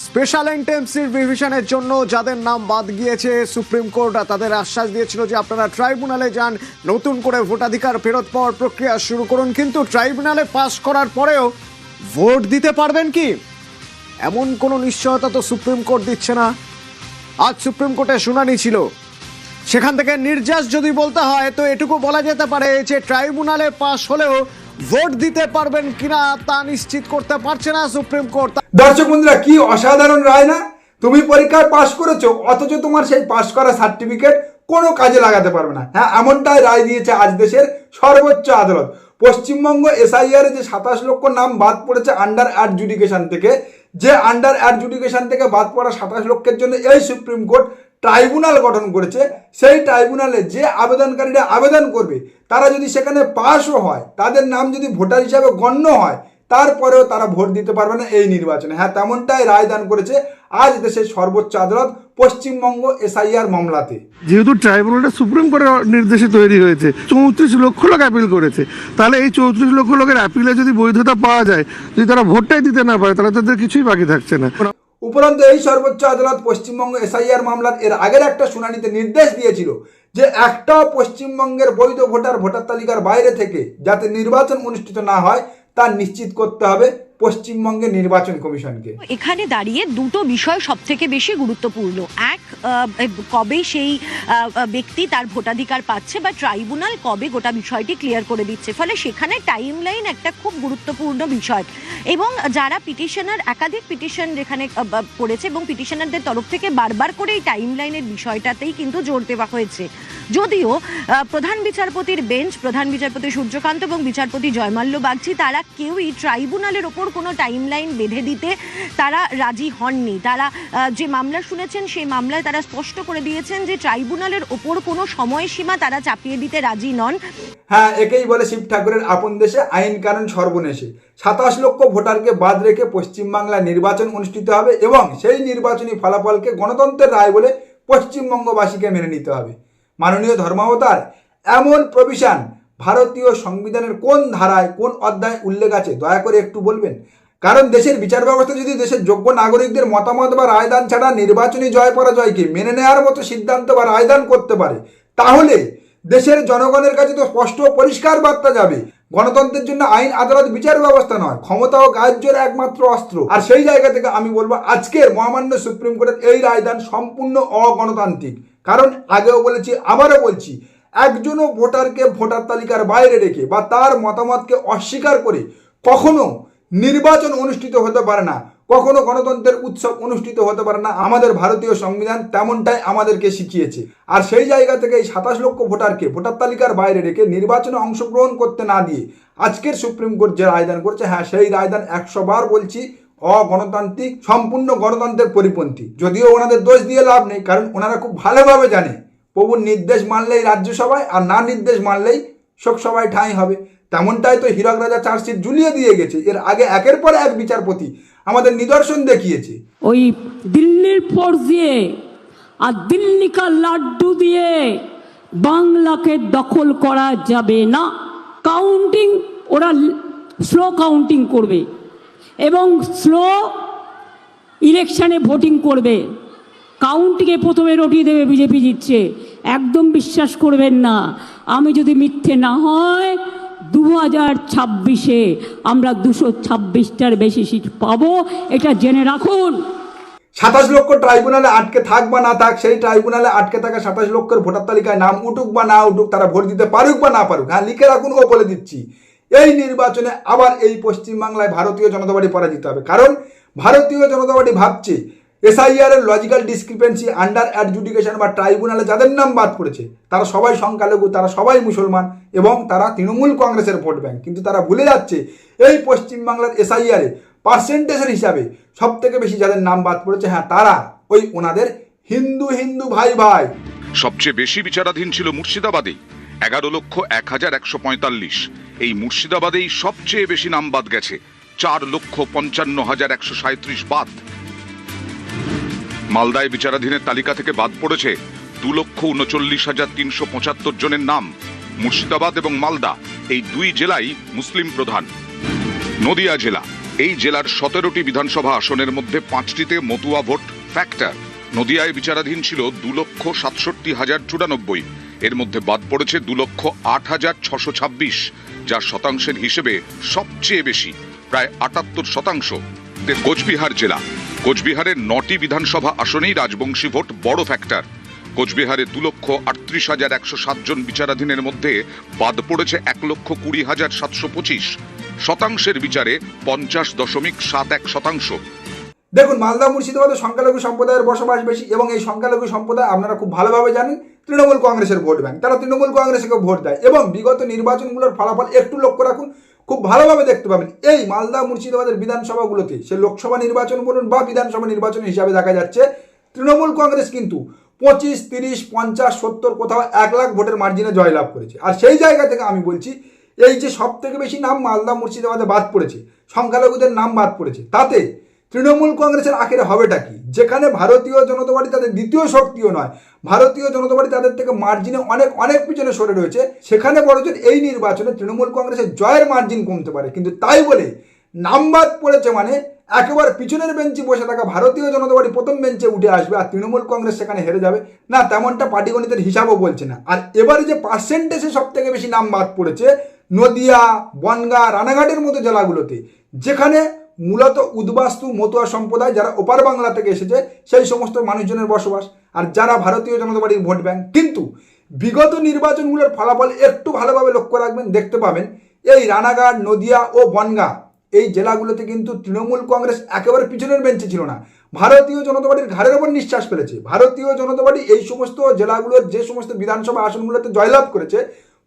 Special intensive রিভিশনের জন্য যাদের নাম বাদ গিয়েছে সুপ্রিম কোর্ট তাদের আশ্বাস দিয়েছিল যে আপনারা ট্রাইব্যুনালে যান, নতুন করে ভোটাধিকার ফেরত পাওয়ার প্রক্রিয়া শুরু করুন। কিন্তু ট্রাইব্যুনালে পাস করার পরেও ভোট দিতে পারবেন কি, এমন কোনো নিশ্চয়তা তো সুপ্রিম কোর্ট দিচ্ছে না। আজ সুপ্রিম কোর্টে শুনানি ছিল, সেখান থেকে নির্যাস যদি বলতে হয় তো এটুকু বলা যেতে পারে যে ট্রাইব্যুনালে পাস হলেও ভোট দিতে পারবেন কিনা তা নিশ্চিত করতে পারছে না সুপ্রিম কোর্ট। দর্শক বন্ধুরা, কি অসাধারণ রায় না? তুমি পরীক্ষায় পাশ করেছো, অথচ তোমার সেই পাশ করা সার্টিফিকেট কোনো কাজে লাগাতে পারবে না। হ্যাঁ, এমনটাই রায় দিয়েছে আজ দেশের সর্বোচ্চ আদালত। পশ্চিমবঙ্গ এসআইআর যে 27 লক্ষ নাম বাদ পড়েছে আন্ডার অ্যাডজুডিকেশন থেকে, যে আন্ডার অ্যাডজুডিকেশন থেকে বাদ পড়া 27 লক্ষের জন্য এই সুপ্রিম কোর্ট ট্রাইব্যুনাল গঠন করেছে। সেই ট্রাইব্যুনালে যে আবেদনকারীরা আবেদন করবে তারা যদি সেখানে পাশও হয়, তাদের নাম যদি ভোটার হিসাবে গণ্য হয়, তারপরেও তারা ভোট দিতে পারবে না এই নির্বাচনে। হ্যাঁ, তেমনটাই রায়দান করেছে আজ দেশের সর্বোচ্চ আদালত পশ্চিমবঙ্গ এসআইআর মামলাতে। যেহেতু ট্রাইব্যুনালটা সুপ্রিম কোর্টের নির্দেশে তৈরি হয়েছে, 34 লক্ষ লোক অ্যাপিল করেছে, তাহলে এই 34 লক্ষ লোকের অ্যাপিলে যদি বৈধতা পাওয়া যায়, যদি তারা ভোটটাই দিতে না পারে, তাহলে তাদের কিছুই বাকি থাকছে না। উপরন্তু এই সর্বোচ্চ আদালত পশ্চিমবঙ্গ এসআইআর মামলার এর আগের একটা শুনানিতে নির্দেশ দিয়েছিল যে একটাও পশ্চিমবঙ্গের বৈধ ভোটার তালিকার বাইরে থেকে যাতে নির্বাচন অনুষ্ঠিত না হয় তা নিশ্চিত করতে হবে পশ্চিমবঙ্গের নির্বাচন কমিশনকে। এখানে দাঁড়িয়ে দুটো বিষয় সবথেকে বেশি গুরুত্বপূর্ণ। এক, কবে সেই ব্যক্তি তার ভোটাধিকার পাচ্ছে বা ট্রাইব্যুনাল কবে গোটা বিষয়টি ক্লিয়ার করে দিচ্ছে, ফলে সেখানে টাইম লাইন একটা খুব গুরুত্বপূর্ণ বিষয়। এবং যারা পিটিশনার, একাধিক পিটিশন যেখানে পড়েছে এবং পিটিশনারদের তরফ থেকে বারবার করে এই টাইম লাইনের বিষয়টাতেই কিন্তু জোর দেওয়া হয়েছে। যদিও প্রধান বিচারপতির বেঞ্চ, প্রধান বিচারপতি সূর্যকান্ত এবং বিচারপতি জয়মাল্য বাগচি, তারা কেউই ট্রাইব্যুনালের ওপর কোনো টাইম লাইন বেঁধে দিতে তারা রাজি হননি। তারা যে মামলা শুনেছেন সেই মামলায় তারা স্পষ্ট করে দিয়েছেন যে ট্রাইব্যুনালের ওপর কোনো সময়সীমা তারা চাপিয়ে দিতে রাজি নন। হ্যাঁ, একেই বলে শিব ঠাকুরের আপন দেশে আইন কানুন সর্বনেশে। 27 লক্ষ ভোটারকে বাদ রেখে পশ্চিমবাংলায় নির্বাচন অনুষ্ঠিত হবে এবং সেই নির্বাচনী ফলাফলকে গণতন্ত্রের রায় বলে পশ্চিমবঙ্গবাসীকে মেনে নিতে হবে। মাননীয় ধর্মাবতার, এমন প্রভিশন ভারতীয় সংবিধানের কোন ধারায়, কোন অধ্যায় উল্লেখ আছে দয়া করে একটু বলবেন? কারণ দেশের বিচার ব্যবস্থা যদি দেশের যোগ্য নাগরিকদের মতামত বা রায়দান ছাড়া নির্বাচনী জয় পরাজয়কে মেনে নেওয়ার মতো সিদ্ধান্ত বা রায়দান করতে পারে, তাহলে দেশের জনগণের কাছে তো স্পষ্ট পরিষ্কার বার্তা যাবে গণতন্ত্রের জন্য আইন, আদালত, বিচার ব্যবস্থা নয়, ক্ষমতা ও কার্যের একমাত্র অস্ত্র। আর সেই জায়গা থেকে আমি বলবো আজকের মহামান্য সুপ্রিম কোর্টের এই রায়দান সম্পূর্ণ অগণতান্ত্রিক। কারণ আগেও বলেছি, আবারও বলছি, একজনও ভোটারকে ভোটার তালিকার বাইরে রেখে বা তার মতামতকে অস্বীকার করে কখনো নির্বাচন অনুষ্ঠিত হতে পারে না, কখনো গণতন্ত্রের উৎসব অনুষ্ঠিত হতে পারে না। আমাদের ভারতীয় সংবিধান তেমনটাই আমাদেরকে শিখিয়েছে। আর সেই জায়গা থেকে এই 27 লক্ষ ভোটারকে ভোটার তালিকার বাইরে রেখে নির্বাচনে অংশগ্রহণ করতে না দিয়ে আজকের সুপ্রিম কোর্ট যে রায়দান করছে, হ্যাঁ, সেই রায়দান 100 বার বলছি অগণতান্ত্রিক, সম্পূর্ণ গণতন্ত্রের পরিপন্থী। যদিও ওনাদের দোষ দিয়ে লাভ নেই, কারণ ওনারা খুব ভালোভাবে জানে প্রভুর নির্দেশ মানলেই রাজ্যসভায় আর না নির্দেশ মানলেই শোকসভায় ঠাঁই হবে। তেমনটাই তো হীরক রাজা চার্জশিট ঝুলিয়ে দিয়ে গেছে। এর আগে একের পর এক বিচারপতি আমাদের নিদর্শন দেখিয়েছে। ওই দিল্লির ফোর্স দিয়ে আর দিল্লি কা লাড্ডু দিয়ে বাংলাকে দখল করা যাবে না। কাউন্টিং ওরা স্লো কাউন্টিং করবে এবং স্লো ইলেকশনে ভোটিং করবে। কাউন্টিংয়ে প্রথমে রটিয়ে দেবে বিজেপি জিতছে। একদম বিশ্বাস করবেন না। আমি যদি মিথ্যে না হয় 2026-এ আমরা 226টার বেশি সিট পাবো, এটা জেনে রাখুন। 27 লক্ষ ট্রাইব্যুনালে আটকে থাক বা না থাক, সেই ট্রাইব্যুনালে আটকে থাকা 27 লক্ষের ভোটার তালিকায় নাম উঠুক বা না উঠুক, তারা ভোট দিতে পারুক বা না পারুক, হ্যাঁ, লিখে রাখুন ও বলে দিচ্ছি, এই নির্বাচনে আবার এই পশ্চিমবাংলায় ভারতীয় জনতা পার্টি পরাজিত হবে। কারণ ভারতীয় জনতা পার্টি ভাবছে এসআইআর এর লজিক্যাল ডিসক্রিপেন্সি, আন্ডার অ্যাডজুডিকেশন বা ট্রাইব্যুনালে যাদের নাম বাদ পড়েছে তারা সবাই সংখ্যালঘু, তারা সবাই মুসলমান এবং তারা তৃণমূল কংগ্রেসের ভোট ব্যাংক। কিন্তু তারা ভুলে যাচ্ছে এই পশ্চিমবাংলার এসআইআরে পার্সেন্টেজের হিসাবে সব থেকে বেশি যাদের নাম বাদ পড়েছে, হ্যাঁ, তারা ওই ওনাদের হিন্দু ভাই ভাই। সবচেয়ে বেশি বিচারাধীন ছিল মুর্শিদাবাদে, 11,01,145। এই মুর্শিদাবাদেই সবচেয়ে বেশি নাম বাদ গেছে, 4,55,137 বাদ। মালদায় বিচারাধীনের তালিকা থেকে বাদ পড়েছে 2,39,375 জনের নাম। মুর্শিদাবাদ এবং মালদা এই দুই জেলাই মুসলিম প্রধান। নদিয়া জেলা এই জেলার 17টি বিধানসভা আসনের মধ্যে 5টিতে মতুয়া ভোট ফ্যাক্টর। নদিয়ায় বিচারাধীন ছিল 2,67,094, এর মধ্যে বাদ পড়েছে 2,08,626, যা শতাংশের হিসেবে সবচেয়ে বেশি, প্রায় 78%। কোচবিহার জেলা, কোচবিহারের 9টি বিধানসভা আসনেই রাজবংশী ভোট বড় ফ্যাক্টর। কোচবিহারে 2,38,107 জন বিচারাধীনের মধ্যে বাদ পড়েছে 1,20,725, শতাংশের বিচারে 50.71%। দেখুন, মালদা মুর্শিদাবাদে সংখ্যালঘু সম্প্রদায়ের বসবাস বেশি এবং এই সংখ্যালঘু সম্প্রদায় আপনারা খুব ভালোভাবে জানেন তৃণমূল কংগ্রেসের ভোট ব্যাংক। তারা তৃণমূল কংগ্রেসকে ভোট দেয় এবং বিগত নির্বাচনগুলোর ফলাফল একটু লক্ষ্য রাখুন, খুব ভালোভাবে দেখতে পাবেন এই মালদা মুর্শিদাবাদের বিধানসভাগুলোতে, সে লোকসভা নির্বাচন বলুন বা বিধানসভা নির্বাচন হিসাবে দেখা যাচ্ছে তৃণমূল কংগ্রেস কিন্তু 25, 30, 50, 70 কোথাও 1 লাখ ভোটের মার্জিনে জয়লাভ করেছে। আর সেই জায়গা থেকে আমি বলছি, এই যে সব থেকে বেশি নাম মালদা মুর্শিদাবাদে বাদ পড়েছে, সংখ্যালঘুদের নাম বাদ পড়েছে, তাতে তৃণমূল কংগ্রেসের আখেরে হবেটা কি? যেখানে ভারতীয় জনতা পার্টি তাদের দ্বিতীয় শক্তিও নয়, ভারতীয় জনতা পার্টি তাদের থেকে মার্জিনে অনেক অনেক পিছনে সরে রয়েছে, সেখানে বড়জোর এই নির্বাচনে তৃণমূল কংগ্রেসের জয়ের মার্জিন কমতে পারে। কিন্তু তাই বলে নাম বাদ পড়েছে মানে একেবারে পিছনের বেঞ্চে বসে থাকা ভারতীয় জনতা পার্টি প্রথম বেঞ্চে উঠে আসবে আর তৃণমূল কংগ্রেস সেখানে হেরে যাবে না, তেমনটা পাটিগণিতের হিসাবও বলছে না। আর এবারে যে পার্সেন্টেজে সব থেকে বেশি নাম বাদ পড়েছে নদিয়া, বনগাঁ, রানাঘাটের মতো জেলাগুলোতে, যেখানে মূলত উদ্বাস্তু মতুয়া সম্প্রদায় যারা ওপার বাংলা থেকে এসেছে সেই সমস্ত মানুষজনের বসবাস, আর যারা ভারতীয় জনতা পার্টির ভোট ব্যাংক। কিন্তু বিগত নির্বাচনগুলোর ফলাফল একটু ভালোভাবে লক্ষ্য রাখবেন, দেখতে পাবেন এই রানাঘাট, নদিয়া ও বনগাঁ এই জেলাগুলোতে কিন্তু তৃণমূল কংগ্রেস একেবারে পিছনের বেঞ্চে ছিল না, ভারতীয় জনতা পার্টির ঘাড়ের ওপর নিঃশ্বাস ফেলেছে। ভারতীয় জনতা পার্টি এই সমস্ত জেলাগুলোর যে সমস্ত বিধানসভা আসনগুলোতে জয়লাভ করেছে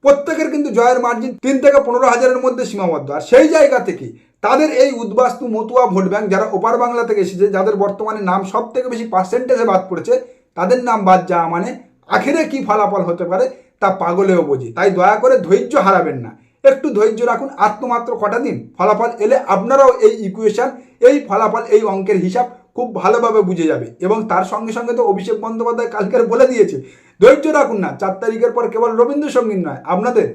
প্রত্যেকের কিন্তু জয়ের মার্জিন 3 থেকে 15,000-এর মধ্যে সীমাবদ্ধ। আর সেই জায়গা থেকে তাদের এই উদ্বাস্তু মতুয়া ভোট ব্যাংক যারা ওপার বাংলা থেকে এসেছে, যাদের বর্তমানে নাম সব থেকে বেশি পার্সেন্টেজে বাদ পড়েছে, তাদের নাম বাদ যাওয়া মানে আখেরে কি ফলাফল হতে পারে তা পাগলেও বোঝে। তাই দয়া করে ধৈর্য হারাবেন না, একটু ধৈর্য রাখুন, মাত্র কটা দিন ফলাফল এলে আপনারাও এই ইকুয়েশন, এই ফলাফল, এই অঙ্কের হিসাব খুব ভালোভাবে বুঝে যাবে। এবং তার সঙ্গে সঙ্গে তো অভিষেক বন্দ্যোপাধ্যায় কালকের বলে দিয়েছে, ধৈর্য রাখুন না, 4 তারিখের পর কেবল রবীন্দ্রসঙ্গীত নয়, আপনাদের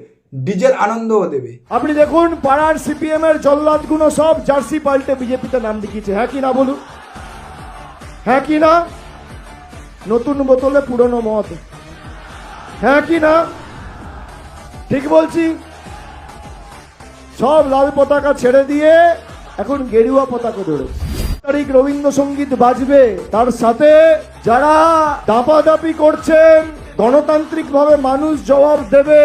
ডিজের আনন্দও দেবে। আপনি দেখুন পাড়ার সিপিএম এর জল্লাদগুলো সব জার্সি পাল্টে বিজেপিতে নাম লিখিয়েছে। হ্যাঁ কি না বলুন, হ্যাঁ কি না? নতুন বোতলে পুরনো মদ, হ্যাঁ কি না? ঠিক বলছি? সব লাল পতাকা ছেড়ে দিয়ে এখন গেরুয়া পতাকা ধরেছে। তারিখ রবীন্দ্রসঙ্গীত বাজবে, তার সাথে যারা দাপাদাপি করছেন গণতান্ত্রিক ভাবে মানুষ জবাব দেবে।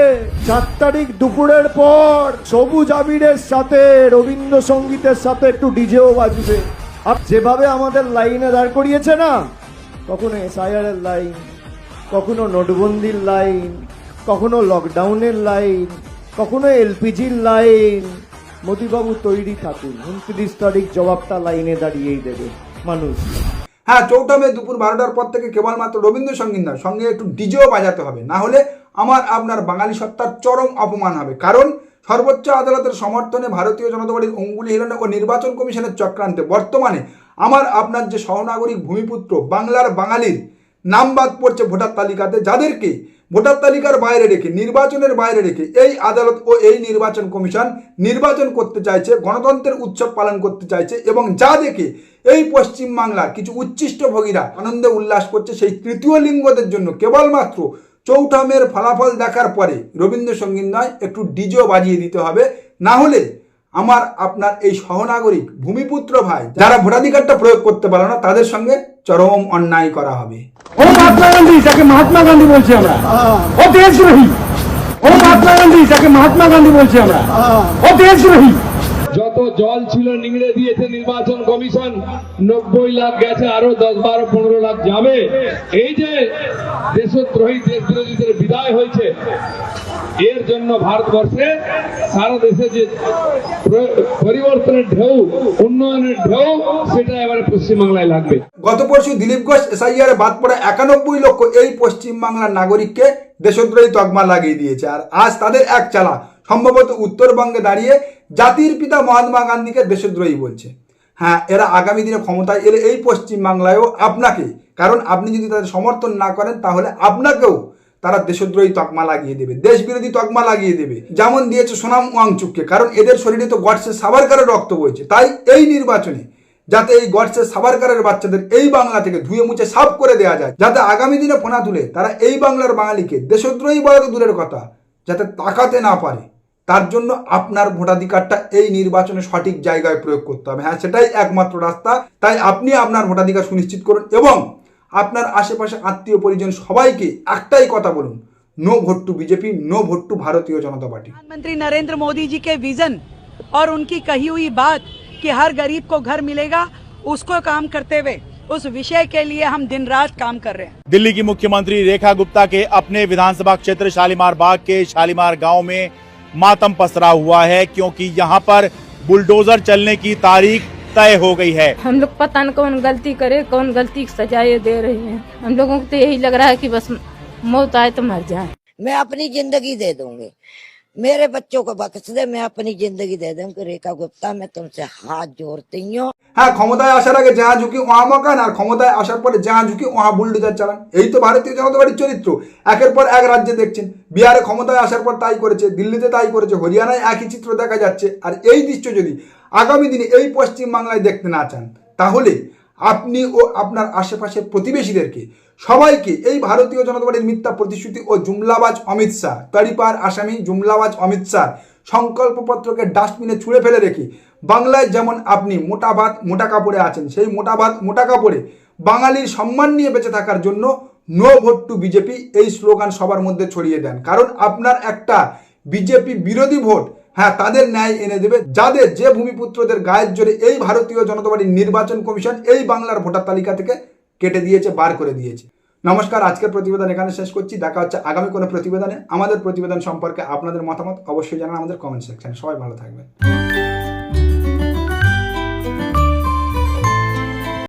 4 তারিখ দুপুরের পর সবুজ আবিরের সাথে রবীন্দ্রসঙ্গীতের সাথে একটু ডিজেও বাজবে। আর যেভাবে আমাদের লাইনে দাঁড় করিয়েছে না, কখনো এসআইআর এর লাইন, কখনো নোটবন্দির লাইন, কখনো লকডাউনের লাইন, কখনো এলপিজির লাইন। মোদিবাবু তৈরি থাকুন, 29 তারিখ জবাবটা লাইনে দাঁড়িয়েই দেবে মানুষ। হ্যাঁ, 4 মে দুপুর 12টার পর থেকে কেবলমাত্র রবীন্দ্রসঙ্গীত নয়, সঙ্গে একটু ডিজেও বাজাতে হবে, না হলে আমার আপনার বাঙালি সত্তার চরম অপমান হবে। কারণ সর্বোচ্চ আদালতের সমর্থনে ভারতীয় জনতা পার্টির অঙ্গুলি হিলনে ও নির্বাচন কমিশনের চক্রান্তে বর্তমানে আমার আপনার যে সহনাগরিক ভূমিপুত্র বাংলার বাঙালির নাম বাদ পড়ছে ভোটার তালিকাতে, যাদেরকে ভোটার তালিকার বাইরে রেখে, নির্বাচনের বাইরে রেখে এই আদালত ও এই নির্বাচন কমিশন নির্বাচন করতে চাইছে, গণতন্ত্রের উৎসব পালন করতে চাইছে, এবং যা দেখে এই পশ্চিমবাংলার কিছু উচ্ছিষ্টভোগীরা আনন্দে উল্লাস করছে, সেই তৃতীয় লিঙ্গদের জন্য কেবলমাত্র 4 মের ফলাফল দেখার পরে রবীন্দ্রসঙ্গীত নয়, একটু ডিজেও বাজিয়ে দিতে হবে, না হলে আমার আপনার এই সহনাগরিক ভূমিপুত্র ভাই যারা ভোটাধিকারটা প্রয়োগ করতে পারে না, তাদের সঙ্গে চরম অন্যায় করা হবে। ও মহাত্মা গান্ধী, যাকে মহাত্মা গান্ধী বলছি আমরা, ও দেশদ্রোহী। ও মহাত্মা গান্ধী, যাকে মহাত্মা গান্ধী বলছি আমরা, ও দেশদ্রোহী। যত জল ছিল নিংড়ে দিয়েছে নির্বাচন কমিশন, 90 লাখ গেছে, আরো 10, 12, 15 লাখ যাবে। এই যে দেশদ্রোহী, দেশবিরোধীদের বিদায় হয়েছে, এর জন্য ভারতবর্ষে সারা দেশে যে পরিবর্তনের ঢেউ, উন্নয়নের ঢেউ, সেটা এবারে পশ্চিমবাংলায় লাগবে। গত পরশু দিলীপ ঘোষ এসআইআর বাদ পড়া 91 লক্ষ এই পশ্চিমবাংলার নাগরিককে দেশদ্রোহী তকমা লাগিয়ে দিয়েছে। আর আজ তাদের এক চালা সম্ভবত উত্তরবঙ্গে দাঁড়িয়ে জাতির পিতা মহাত্মা গান্ধীকে দেশদ্রোহী বলছে। হ্যাঁ, এরা আগামী দিনে ক্ষমতায় এলে এই পশ্চিমবাংলায়ও আপনাকে, কারণ আপনি যদি তাদের সমর্থন না করেন তাহলে আপনাকেও তারা দেশদ্রোহী তকমা লাগিয়ে দেবে, দেশ বিরোধী তকমা লাগিয়ে দেবে, যেমন দিয়েছে সোনাম ওয়াংচুককে। কারণ এদের শরীরে তো গডসে সাভারকারের রক্ত বইছে। তাই এই নির্বাচনে যাতে এই গডসে সাভারকারের বাচ্চাদের এই বাংলা থেকে ধুয়ে মুছে সাফ করে দেওয়া যায়, যাতে আগামী দিনে ফোনা তুলে তারা এই বাংলার বাঙালিকে দেশদ্রোহী বলা তো দূরের কথা, যাতে তাকাতে না পারে, তার জন্য আপনার ভোটাধিকারটা এই নির্বাচনে সঠিক জায়গায় প্রয়োগ করতে হবে। হ্যাঁ, সেটাই একমাত্র রাস্তা। তাই আপনি আপনার ভোটাধিকার সুনিশ্চিত করুন এবং আপনার আশেপাশে আত্মীয় পরিজন সবাইকে একটাই কথা বলুন, no vote to BJP, no vote to Bharatiya Janata party. प्रधानमंत्री नरेंद्र मोदी जी के विजन और उनकी कही हुई बात कि हर गरीब को घर मिलेगा, उसको काम करते हुए उस विषय के लिए हम दिन रात काम कर रहे हैं। दिल्ली की मुख्यमंत्री रेखा गुप्ता के अपने विधानसभा क्षेत्र शालीमार बाग के शालीमार गांव में मातम पसरा हुआ है, क्योंकि यहां पर बुलडोजर चलने की तारीख तय हो गई है। हम लोग पता न कौन गलती करे, कौन गलती की सजाएं दे रही हैं। हम लोगों को तो यही लग रहा है कि बस मौत आए तो मर जाए। मैं अपनी जिंदगी दे दूंगी, मेरे बच्चों को बख्श दे, मैं अपनी जिंदगी दे दूंगी। रेखा गुप्ता, मैं तुमसे हाथ जोड़ती हूँ। হ্যাঁ, ক্ষমতায় আসার আগে যা ঝুঁকি ওয়া মকান, আর ক্ষমতায় আসার পরে যা ঝুঁকি ওয়া বুলডোজার চালান। এই তো ভারতীয় জনতা পার্টির চরিত্র। একের পর এক রাজ্যে দেখছেন, বিহারে ক্ষমতায় আসার পর তাই করেছে, দিল্লিতে তাই করেছে, হরিয়ানায় একই চিত্র দেখা যাচ্ছে। আর এই দৃশ্য যদি আগামী দিনে এই পশ্চিম বাংলায় দেখতে না চান, তাহলে আপনি ও আপনার আশেপাশের প্রতিবেশীদেরকে সবাইকে এই ভারতীয় জনতা পার্টির মিথ্যা প্রতিশ্রুতি ও জুমলাবাজ অমিত শাহ, তড়িপার আসামি জুমলাবাজ অমিত শাহ সংকল্পপত্রকে ডাস্টবিনে ছুঁড়ে ফেলে রেখে বাংলায় যেমন আপনি মোটা ভাত মোটা কাপড়ে আছেন, সেই মোটা ভাত মোটা কাপড়ে বাঙালির সম্মান নিয়ে বেঁচে থাকার জন্য নো ভোট টু बीजेपी এই স্লোগান সবার মধ্যে ছড়িয়ে দেন। কারণ আপনার একটা বিজেপি বিরোধী ভোট, হ্যাঁ, তাদের ন্যায় এনে দেবে, যাদের যে ভূমিপুত্রদের গায়ের জোরে এই ভারতীয় জনতা পার্টির নির্বাচন কমিশন এই বাংলার ভোটার তালিকা থেকে কেটে দিয়েছে, বার করে দিয়েছে। নমস্কার, আজকের প্রতিবেদন এখানে শেষ করছি। দেখা হচ্ছে আগামী কোনো প্রতিবেদনে। আমাদের প্রতিবেদন সম্পর্কে আপনাদের মতামত অবশ্যই জানান আমাদের কমেন্ট সেকশনে। সবাই ভালো থাকবেন।